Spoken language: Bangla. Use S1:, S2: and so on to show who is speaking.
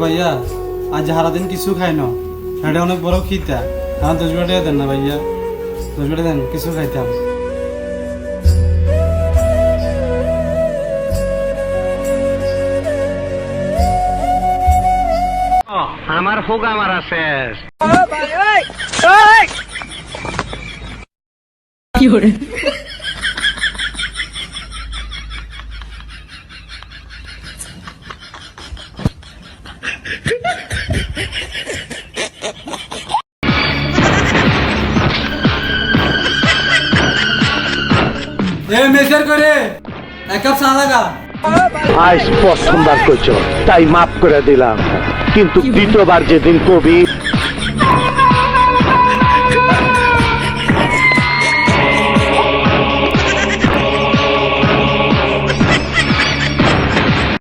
S1: ভাইয়া আজ সারাদিন কিছু খাই না, এটা অনেক বড় খিতা। আমার 10 টাকা দেন না ভাইয়া, 10 টাকা দেন, কিছু খাইতাম।
S2: আমার হোগা মারা শেষ।
S1: মেজার করে এক কাপ চা লাগা।
S3: আজ প্রথমবার করছো তাই মাফ করে দিলাম, কিন্তু দ্বিতীয়বার যেদিন কবি